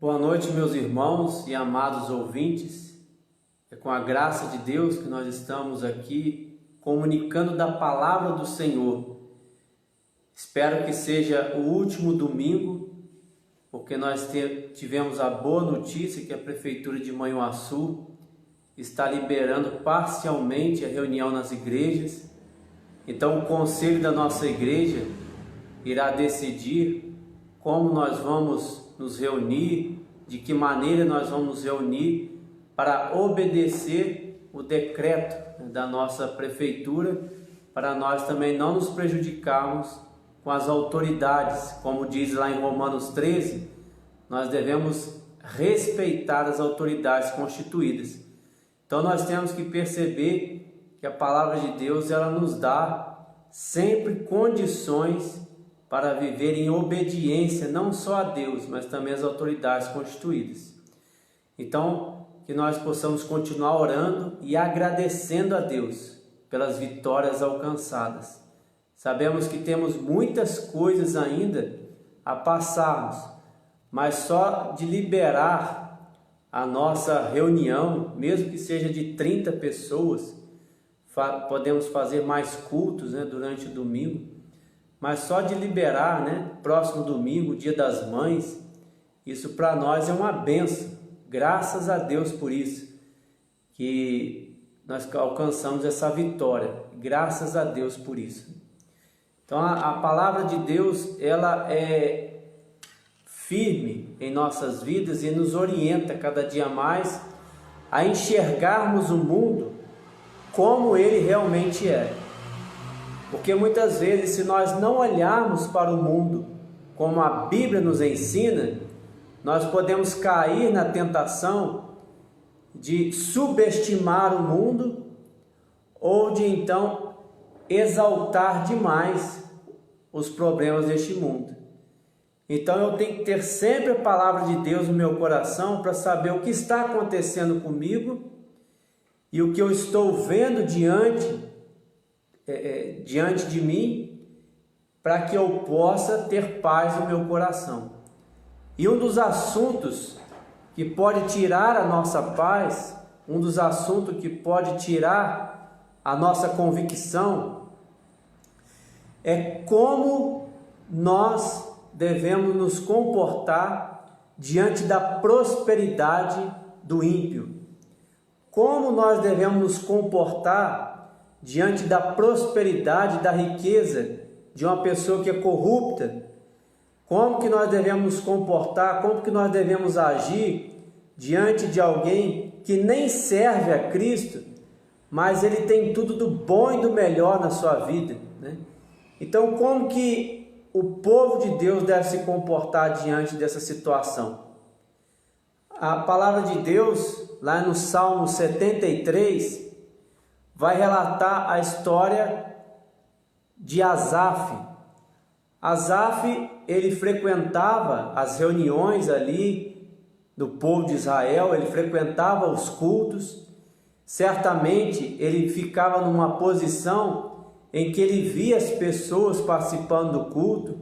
Boa noite, meus irmãos e amados ouvintes. É com a graça de Deus que nós estamos aqui comunicando da palavra do Senhor. Espero que seja o último domingo, porque nós tivemos a boa notícia que a Prefeitura de Manhuaçu está liberando parcialmente a reunião nas igrejas. Então o conselho da nossa igreja irá decidir como nós vamos nos reunir, de que maneira nós vamos nos reunir para obedecer o decreto da nossa prefeitura, para nós também não nos prejudicarmos com as autoridades. Como diz lá em Romanos 13, nós devemos respeitar as autoridades constituídas. Então nós temos que perceber que a palavra de Deus ela nos dá sempre condições para viver em obediência não só a Deus, mas também às autoridades constituídas. Então, que nós possamos continuar orando e agradecendo a Deus pelas vitórias alcançadas. Sabemos que temos muitas coisas ainda a passarmos, mas só de liberar a nossa reunião, mesmo que seja de 30 pessoas, podemos fazer mais cultos, durante o domingo. Mas só de liberar, próximo domingo, Dia das Mães, isso para nós é uma bênção. Graças a Deus por isso, que nós alcançamos essa vitória. Graças a Deus por isso. Então a palavra de Deus, ela é firme em nossas vidas e nos orienta cada dia mais a enxergarmos o mundo como ele realmente é. Porque muitas vezes, se nós não olharmos para o mundo como a Bíblia nos ensina, nós podemos cair na tentação de subestimar o mundo ou de então exaltar demais os problemas deste mundo. Então eu tenho que ter sempre a palavra de Deus no meu coração para saber o que está acontecendo comigo e o que eu estou vendo diante de mim, para que eu possa ter paz no meu coração. E um dos assuntos que pode tirar a nossa paz, um dos assuntos que pode tirar a nossa convicção, é como nós devemos nos comportar diante da prosperidade do ímpio. Como nós devemos nos comportar diante da prosperidade, da riqueza de uma pessoa que é corrupta. Como que nós devemos nos comportar, como que nós devemos agir diante de alguém que nem serve a Cristo, mas ele tem tudo do bom e do melhor na sua vida, Então, como que o povo de Deus deve se comportar diante dessa situação? A palavra de Deus, lá no Salmo 73, vai relatar a história de Asaf. Asaf, ele frequentava as reuniões ali do povo de Israel, ele frequentava os cultos. Certamente ele ficava numa posição em que ele via as pessoas participando do culto,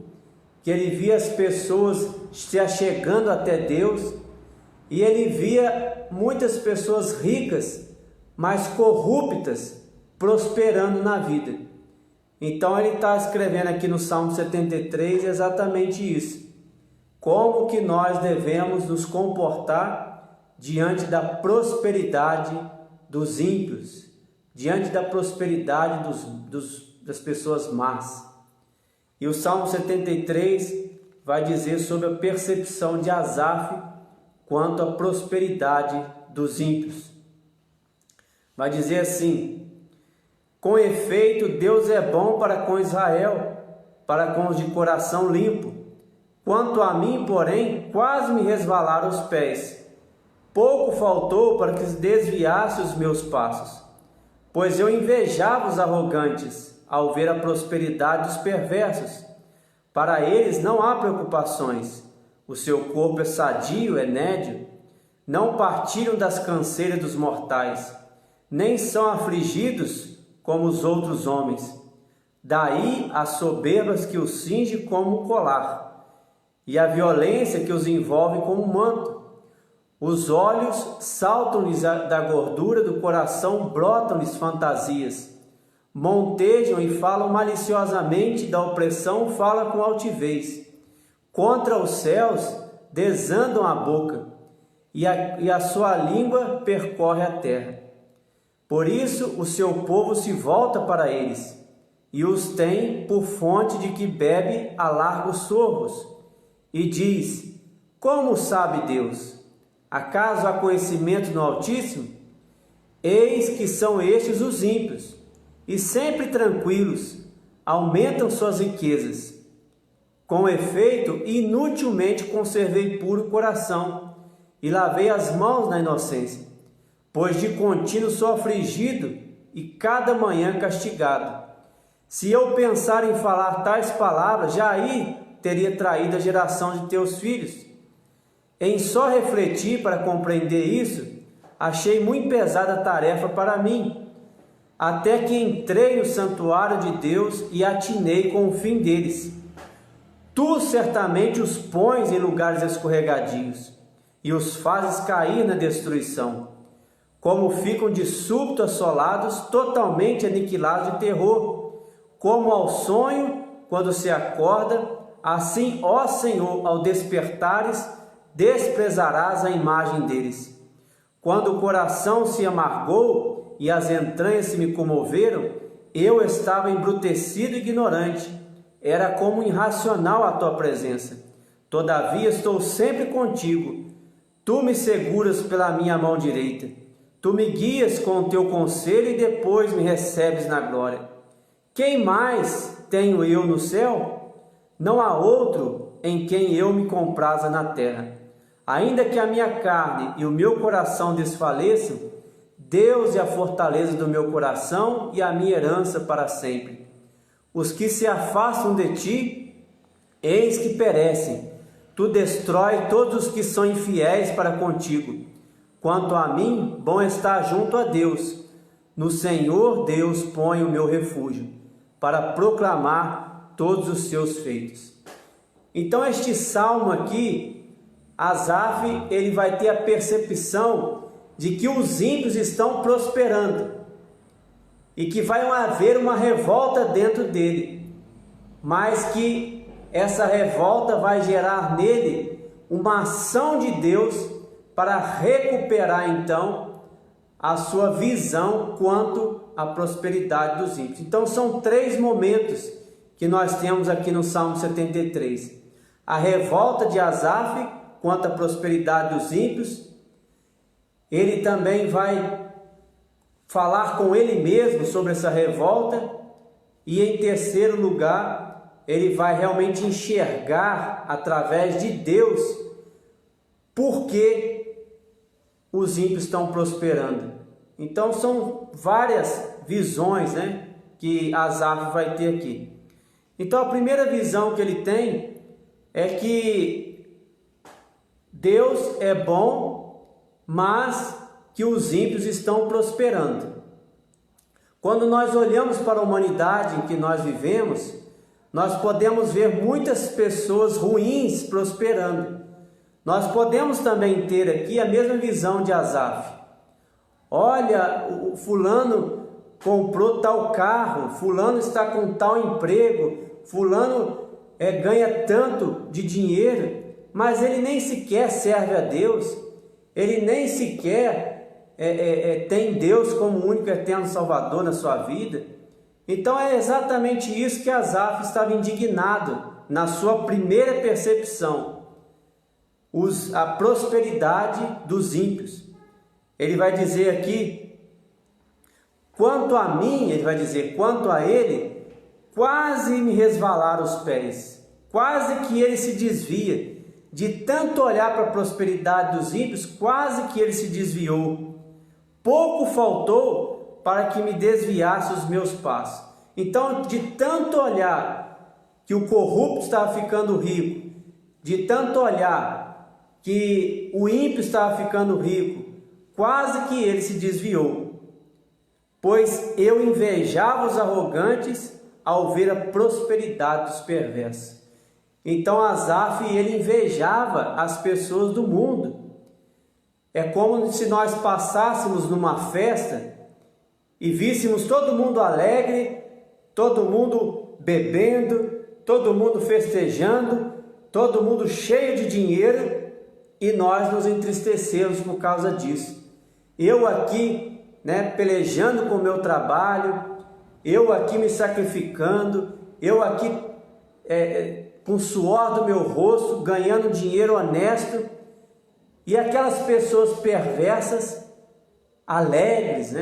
que ele via as pessoas se achegando até Deus, e ele via muitas pessoas ricas, mas corruptas, prosperando na vida. Então ele está escrevendo aqui no Salmo 73 exatamente isso. Como que nós devemos nos comportar diante da prosperidade dos ímpios, diante da prosperidade das pessoas más. E o Salmo 73 vai dizer sobre a percepção de Asaf quanto à prosperidade dos ímpios. Vai dizer assim: com efeito, Deus é bom para com Israel, para com os de coração limpo. Quanto a mim, porém, quase me resvalaram os pés. Pouco faltou para que desviasse os meus passos, pois eu invejava os arrogantes ao ver a prosperidade dos perversos. Para eles não há preocupações, o seu corpo é sadio, é nédio, não partilham das canseiras dos mortais, nem são afligidos como os outros homens. Daí as soberbas que os cinge como um colar, e a violência que os envolve como um manto. Os olhos saltam-lhes da gordura do coração, brotam-lhes fantasias. Montejam e falam maliciosamente, da opressão falam com altivez. Contra os céus desandam a boca, e a sua língua percorre a terra. Por isso o seu povo se volta para eles, e os tem por fonte de que bebe a largos sorvos. E diz: como sabe Deus? Acaso há conhecimento no Altíssimo? Eis que são estes os ímpios, e sempre tranquilos, aumentam suas riquezas. Com efeito, inutilmente conservei puro o coração, e lavei as mãos na inocência, pois de contínuo sou afligido, e cada manhã castigado. Se eu pensar em falar tais palavras, já aí teria traído a geração de teus filhos. Em só refletir para compreender isso, achei muito pesada a tarefa para mim, até que entrei no santuário de Deus e atinei com o fim deles. Tu certamente os pões em lugares escorregadios e os fazes cair na destruição. Como ficam de súbito assolados, totalmente aniquilados de terror, como ao sonho quando se acorda, assim, ó Senhor, ao despertares, desprezarás a imagem deles. Quando o coração se amargou e as entranhas se me comoveram, eu estava embrutecido e ignorante. Era como irracional a tua presença. Todavia estou sempre contigo. Tu me seguras pela minha mão direita. Tu me guias com o teu conselho e depois me recebes na glória. Quem mais tenho eu no céu? Não há outro em quem eu me compraza na terra. Ainda que a minha carne e o meu coração desfaleçam, Deus é a fortaleza do meu coração e a minha herança para sempre. Os que se afastam de ti, eis que perecem. Tu destrói todos os que são infiéis para contigo. Quanto a mim, bom está junto a Deus. No Senhor Deus põe o meu refúgio, para proclamar todos os seus feitos. Então este salmo aqui, Asaf, ele vai ter a percepção de que os ímpios estão prosperando e que vai haver uma revolta dentro dele, mas que essa revolta vai gerar nele uma ação de Deus para recuperar então a sua visão quanto à prosperidade dos ímpios. Então são três momentos que nós temos aqui no Salmo 73. A revolta de Asaf quanto à prosperidade dos ímpios. Ele também vai falar com ele mesmo sobre essa revolta. E em terceiro lugar, ele vai realmente enxergar através de Deus por que os ímpios estão prosperando. Então são várias visões, que Asaf vai ter aqui. Então a primeira visão que ele tem é que Deus é bom, mas que os ímpios estão prosperando. Quando nós olhamos para a humanidade em que nós vivemos, nós podemos ver muitas pessoas ruins prosperando. Nós podemos também ter aqui a mesma visão de Asaf. Olha, o fulano comprou tal carro, fulano está com tal emprego, fulano ganha tanto de dinheiro, mas ele nem sequer serve a Deus, ele nem sequer tem Deus como único eterno Salvador na sua vida. Então é exatamente isso que Asaf estava indignado na sua primeira percepção, a prosperidade dos ímpios. Ele vai dizer aqui, quanto a mim, ele vai dizer, quanto a ele, quase me resvalaram os pés, quase que ele se desvia. De tanto olhar para a prosperidade dos ímpios, quase que ele se desviou. Pouco faltou para que me desviasse os meus passos. Então, de tanto olhar que o corrupto estava ficando rico, de tanto olhar que o ímpio estava ficando rico, quase que ele se desviou. Pois eu invejava os arrogantes ao ver a prosperidade dos perversos. Então Asaf, ele invejava as pessoas do mundo. É como se nós passássemos numa festa e víssemos todo mundo alegre, todo mundo bebendo, todo mundo festejando, todo mundo cheio de dinheiro, e nós nos entristecemos por causa disso. Eu aqui, pelejando com o meu trabalho, eu aqui me sacrificando, eu aqui com o suor do meu rosto, ganhando dinheiro honesto, e aquelas pessoas perversas, alegres,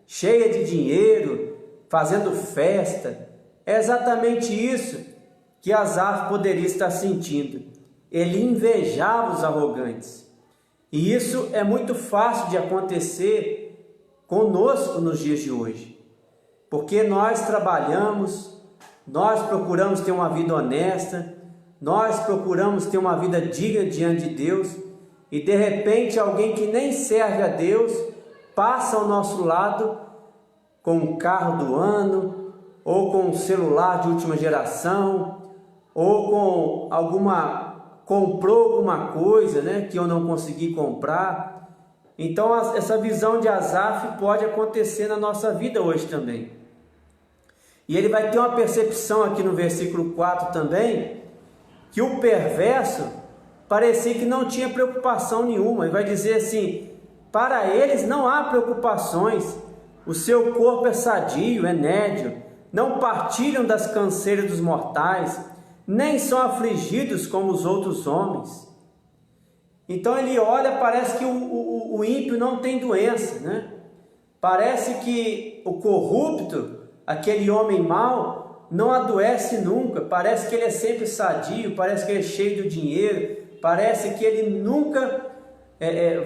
cheias de dinheiro, fazendo festa. É exatamente isso que Asaf poderia estar sentindo. Ele invejava os arrogantes. E isso é muito fácil de acontecer conosco nos dias de hoje. Porque nós trabalhamos, nós procuramos ter uma vida honesta, nós procuramos ter uma vida digna diante de Deus, e de repente alguém que nem serve a Deus passa ao nosso lado com um carro do ano, ou com um celular de última geração, ou com comprou alguma coisa, que eu não consegui comprar. Então essa visão de Asaf pode acontecer na nossa vida hoje também. E ele vai ter uma percepção aqui no versículo 4 também, que o perverso parecia que não tinha preocupação nenhuma. Ele vai dizer assim: para eles não há preocupações, o seu corpo é sadio, é nédio, não partilham das canseiras dos mortais, nem são afligidos como os outros homens. Então ele olha, parece que o ímpio não tem doença, Parece que o corrupto, aquele homem mau, não adoece nunca. Parece que ele é sempre sadio, parece que ele é cheio de dinheiro, parece que ele nunca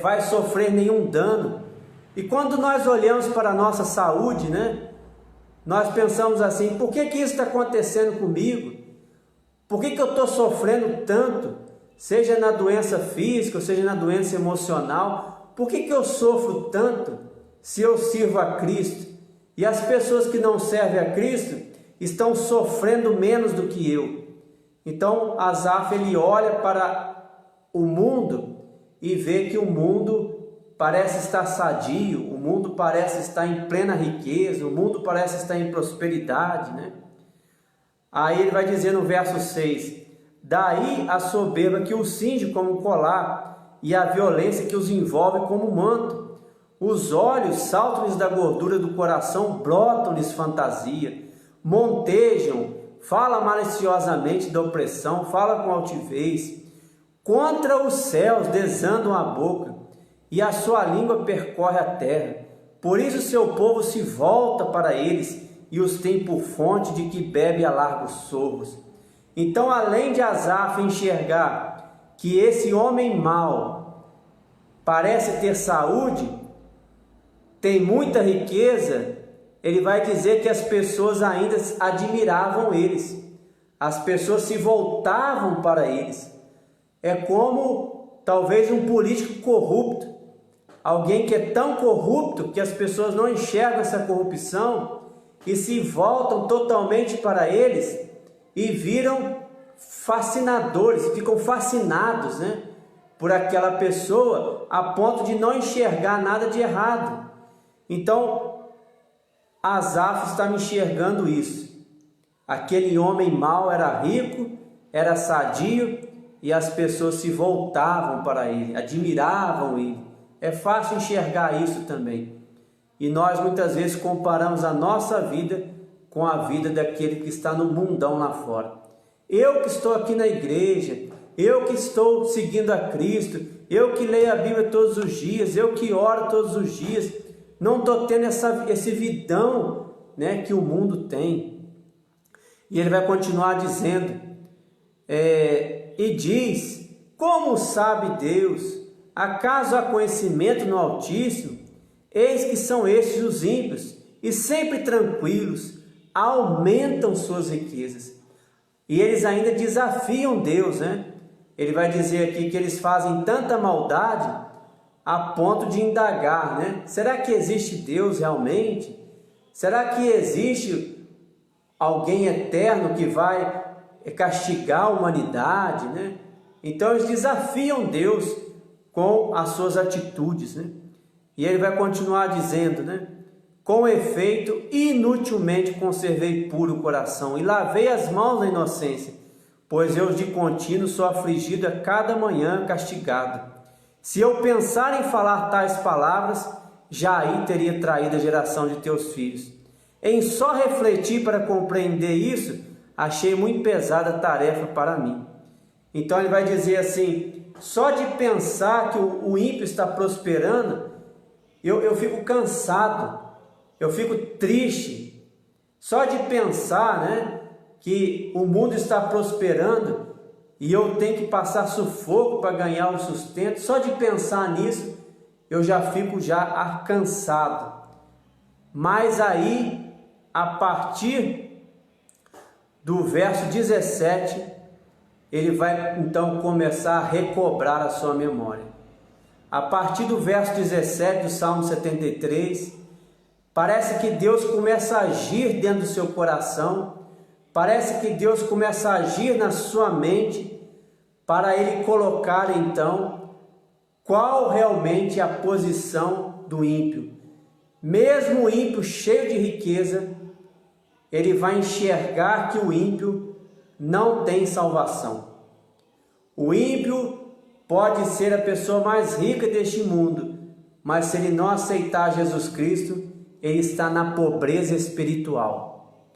vai sofrer nenhum dano. E quando nós olhamos para a nossa saúde, nós pensamos assim: por que isso está acontecendo comigo? Por que eu estou sofrendo tanto? Seja na doença física, ou seja na doença emocional. Por que eu sofro tanto se eu sirvo a Cristo? E as pessoas que não servem a Cristo estão sofrendo menos do que eu. Então Asaf, ele olha para o mundo e vê que o mundo parece estar sadio, o mundo parece estar em plena riqueza, o mundo parece estar em prosperidade, Aí ele vai dizer no verso 6: daí a soberba que os cinge como um colar, e a violência que os envolve como um manto. Os olhos saltam-lhes da gordura do coração, brotam-lhes fantasia, montejam, fala maliciosamente da opressão, fala com altivez. Contra os céus desandam a boca, e a sua língua percorre a terra. Por isso seu povo se volta para eles, e os tem por fonte de que bebe a largos sorros. Então, além de Asaf enxergar que esse homem mau parece ter saúde, tem muita riqueza, ele vai dizer que as pessoas ainda admiravam eles, as pessoas se voltavam para eles. É como talvez um político corrupto, alguém que é tão corrupto que as pessoas não enxergam essa corrupção e se voltam totalmente para eles e viram fascinadores, ficam fascinados, por aquela pessoa, a ponto de não enxergar nada de errado. Então Asaf está me enxergando isso. Aquele homem mau era rico, era sadio, e as pessoas se voltavam para ele, admiravam ele. É fácil enxergar isso também. E nós muitas vezes comparamos a nossa vida com a vida daquele que está no mundão lá fora. Eu que estou aqui na igreja, eu que estou seguindo a Cristo, eu que leio a Bíblia todos os dias, eu que oro todos os dias, não estou tendo esse vidão, que o mundo tem. E ele vai continuar dizendo, e diz: como sabe Deus? Acaso há conhecimento no Altíssimo? Eis que são estes os ímpios, e sempre tranquilos, aumentam suas riquezas. E eles ainda desafiam Deus, Ele vai dizer aqui que eles fazem tanta maldade a ponto de indagar, Será que existe Deus realmente? Será que existe alguém eterno que vai castigar a humanidade, né? Então eles desafiam Deus com as suas atitudes, né? E ele vai continuar dizendo, né? Com efeito, inutilmente conservei puro o coração e lavei as mãos na inocência, pois eu de contínuo sou afligido a cada manhã castigado. Se eu pensar em falar tais palavras, já aí teria traído a geração de teus filhos. Em só refletir para compreender isso, achei muito pesada a tarefa para mim. Então ele vai dizer assim, só de pensar que o ímpio está prosperando, eu fico cansado, eu fico triste. Só de pensar, né, que o mundo está prosperando e eu tenho que passar sufoco para ganhar o sustento, só de pensar nisso, eu já fico cansado. Mas aí, a partir do verso 17, ele vai então começar a recobrar a sua memória. A partir do verso 17 do Salmo 73, parece que Deus começa a agir dentro do seu coração, parece que Deus começa a agir na sua mente, para ele colocar então qual realmente é a posição do ímpio. Mesmo o ímpio cheio de riqueza, ele vai enxergar que o ímpio não tem salvação. O ímpio pode ser a pessoa mais rica deste mundo, mas se ele não aceitar Jesus Cristo, ele está na pobreza espiritual.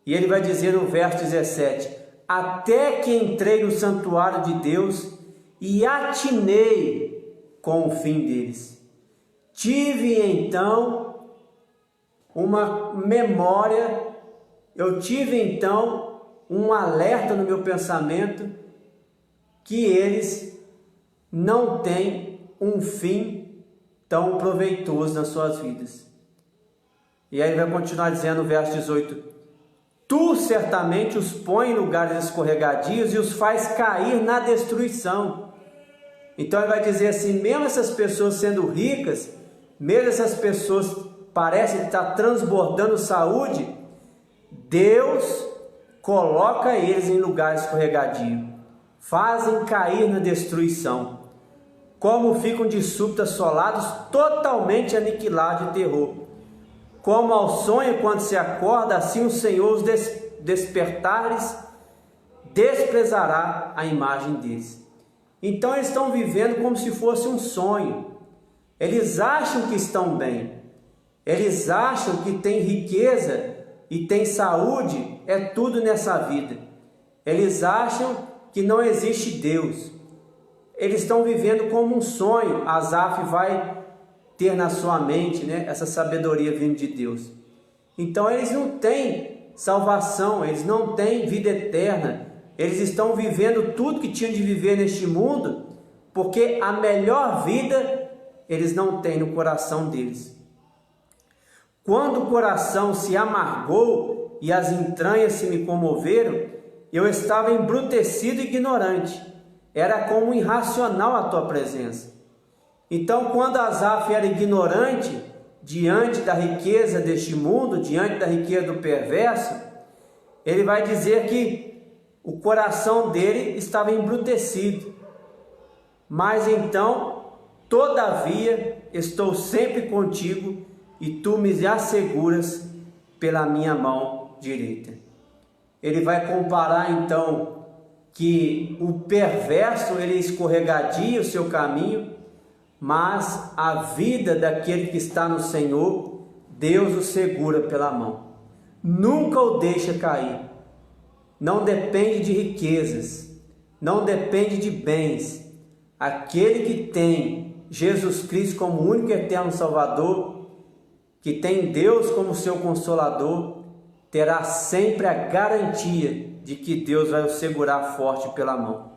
E ele vai dizer no verso 17, até que entrei no santuário de Deus e atinei com o fim deles. Tive então uma memória, eu tive então um alerta no meu pensamento que eles não têm um fim tão proveitoso nas suas vidas. E aí ele vai continuar dizendo no verso 18, tu certamente os põe em lugares escorregadios e os faz cair na destruição. Então ele vai dizer assim, mesmo essas pessoas sendo ricas, mesmo essas pessoas parecem estar transbordando saúde, Deus coloca eles em lugares escorregadios, fazem cair na destruição, como ficam de súbito assolados, totalmente aniquilados de terror. Como ao sonho quando se acorda, assim o Senhor os despertares, desprezará a imagem deles. Então eles estão vivendo como se fosse um sonho. Eles acham que estão bem. Eles acham que tem riqueza e tem saúde, é tudo nessa vida. Eles acham que não existe Deus. Eles estão vivendo como um sonho. Asaf vai ter na sua mente, né, essa sabedoria vindo de Deus. Então eles não têm salvação, eles não têm vida eterna, eles estão vivendo tudo que tinham de viver neste mundo, porque a melhor vida eles não têm no coração deles. Quando o coração se amargou e as entranhas se me comoveram, eu estava embrutecido e ignorante, era como irracional a tua presença. Então, quando Asaf era ignorante diante da riqueza deste mundo, diante da riqueza do perverso, ele vai dizer que o coração dele estava embrutecido. Mas então, todavia, estou sempre contigo e tu me asseguras pela minha mão direita. Ele vai comparar então que o perverso ele escorregadia o seu caminho, mas a vida daquele que está no Senhor, Deus o segura pela mão, nunca o deixa cair. Não depende de riquezas, não depende de bens. Aquele que tem Jesus Cristo como único e eterno Salvador, que tem Deus como seu Consolador, terá sempre a garantia de que Deus vai o segurar forte pela mão.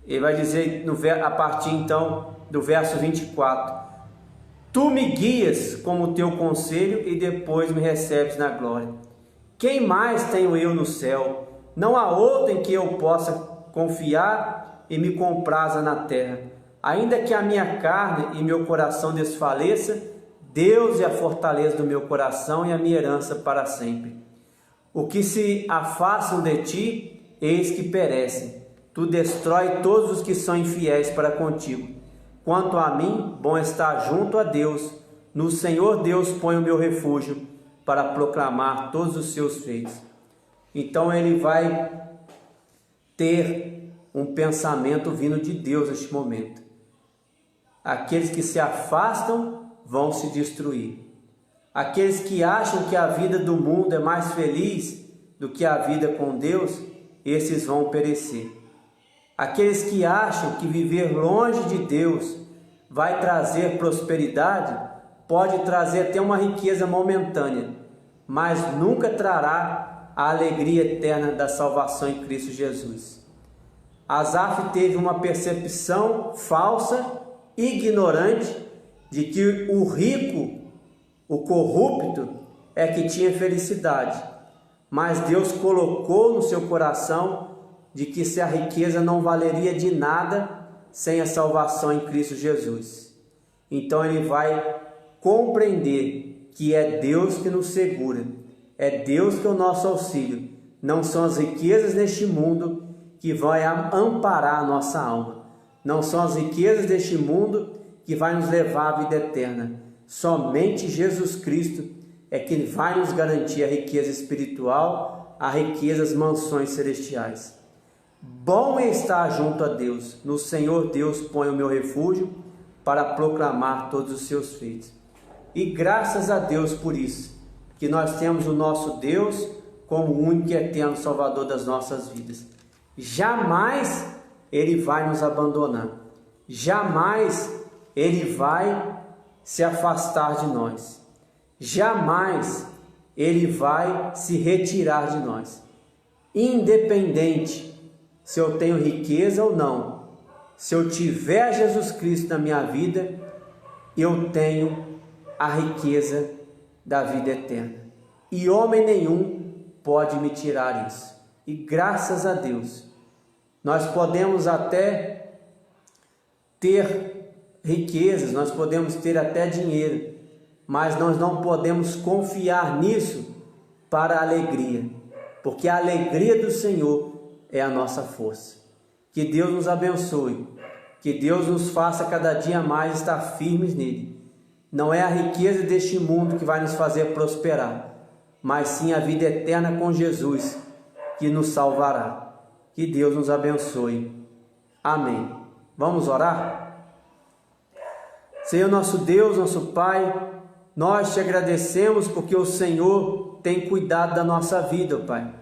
Ele vai dizer a partir então do verso 24, tu me guias como teu conselho e depois me recebes na glória. Quem mais tenho eu no céu? Não há outro em que eu possa confiar e me compraza na terra. Ainda que a minha carne e meu coração desfaleça, Deus é a fortaleza do meu coração e a minha herança para sempre. O que se afastam de ti eis que perecem. Tu destrói todos os que são infiéis para contigo. Quanto a mim, bom estar junto a Deus. No Senhor Deus põe o meu refúgio para proclamar todos os seus feitos. Então ele vai ter um pensamento vindo de Deus neste momento. Aqueles que se afastam vão se destruir. Aqueles que acham que a vida do mundo é mais feliz do que a vida com Deus, esses vão perecer. Aqueles que acham que viver longe de Deus vai trazer prosperidade, pode trazer até uma riqueza momentânea, mas nunca trará a alegria eterna da salvação em Cristo Jesus. Asaf teve uma percepção falsa, ignorante, de que o rico, o corrupto, é que tinha felicidade. Mas Deus colocou no seu coração de que a riqueza não valeria de nada sem a salvação em Cristo Jesus. Então ele vai compreender que é Deus que nos segura, é Deus que é o nosso auxílio, não são as riquezas deste mundo que vai amparar a nossa alma, não são as riquezas deste mundo que vai nos levar à vida eterna. Somente Jesus Cristo é que vai nos garantir a riqueza espiritual, a riqueza das mansões celestiais. Bom é estar junto a Deus. No Senhor Deus põe o meu refúgio para proclamar todos os seus feitos. E graças a Deus por isso, que nós temos o nosso Deus como o único e eterno Salvador das nossas vidas. Jamais Ele vai nos abandonar. Jamais Ele vai se afastar de nós. Jamais Ele vai se retirar de nós. Independente se eu tenho riqueza ou não, se eu tiver Jesus Cristo na minha vida, eu tenho a riqueza da vida eterna. E homem nenhum pode me tirar isso. E graças a Deus, nós podemos até ter riquezas, nós podemos ter até dinheiro, mas nós não podemos confiar nisso para a alegria, porque a alegria do Senhor é a nossa força. Que Deus nos abençoe, que Deus nos faça cada dia mais estar firmes nele. Não é a riqueza deste mundo que vai nos fazer prosperar, mas sim a vida eterna com Jesus que nos salvará. Que Deus nos abençoe. Amém. Vamos orar? Senhor nosso Deus, nosso Pai, nós te agradecemos porque o Senhor tem cuidado da nossa vida, Pai.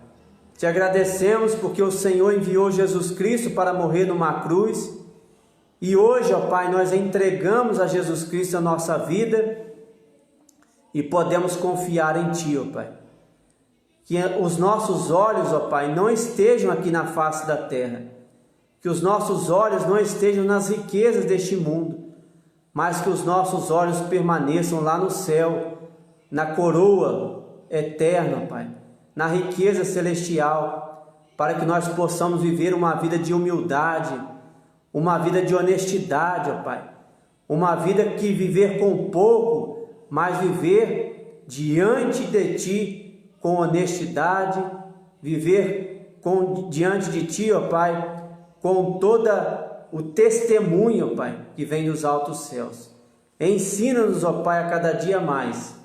Te agradecemos porque o Senhor enviou Jesus Cristo para morrer numa cruz. E hoje, ó Pai, nós entregamos a Jesus Cristo a nossa vida e podemos confiar em Ti, ó Pai. Que os nossos olhos, ó Pai, não estejam aqui na face da terra. Que os nossos olhos não estejam nas riquezas deste mundo, mas que os nossos olhos permaneçam lá no céu, na coroa eterna, ó Pai, na riqueza celestial, para que nós possamos viver uma vida de humildade, uma vida de honestidade, ó Pai, uma vida que viver com pouco, mas viver diante de Ti com honestidade, viver diante de Ti, ó Pai, com toda o testemunho, ó Pai, que vem dos altos céus. Ensina-nos, ó Pai, a cada dia mais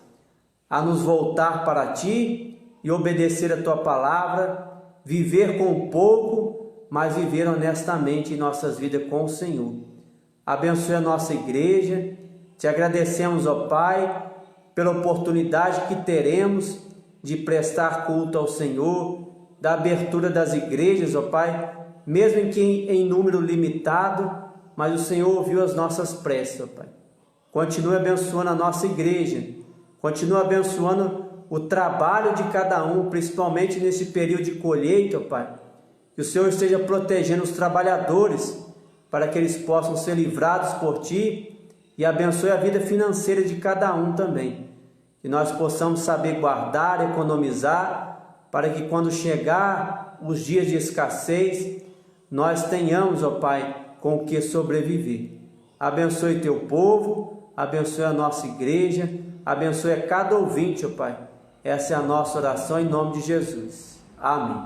a nos voltar para Ti e obedecer a Tua palavra, viver com pouco, mas viver honestamente em nossas vidas com o Senhor. Abençoe a nossa igreja. Te agradecemos, ó Pai, pela oportunidade que teremos de prestar culto ao Senhor, da abertura das igrejas, ó Pai, mesmo que em número limitado, mas o Senhor ouviu as nossas preces, ó Pai. Continue abençoando a nossa igreja, continue abençoando o trabalho de cada um, principalmente nesse período de colheita, ó Pai. Que o Senhor esteja protegendo os trabalhadores, para que eles possam ser livrados por Ti, e abençoe a vida financeira de cada um também. Que nós possamos saber guardar, economizar, para que quando chegar os dias de escassez, nós tenhamos, ó Pai, com o que sobreviver. Abençoe Teu povo, abençoe a nossa igreja, abençoe a cada ouvinte, ó Pai. Essa é a nossa oração em nome de Jesus. Amém.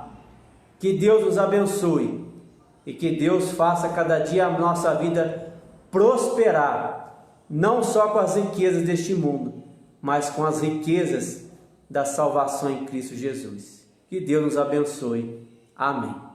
Que Deus nos abençoe e que Deus faça cada dia a nossa vida prosperar, não só com as riquezas deste mundo, mas com as riquezas da salvação em Cristo Jesus. Que Deus nos abençoe. Amém.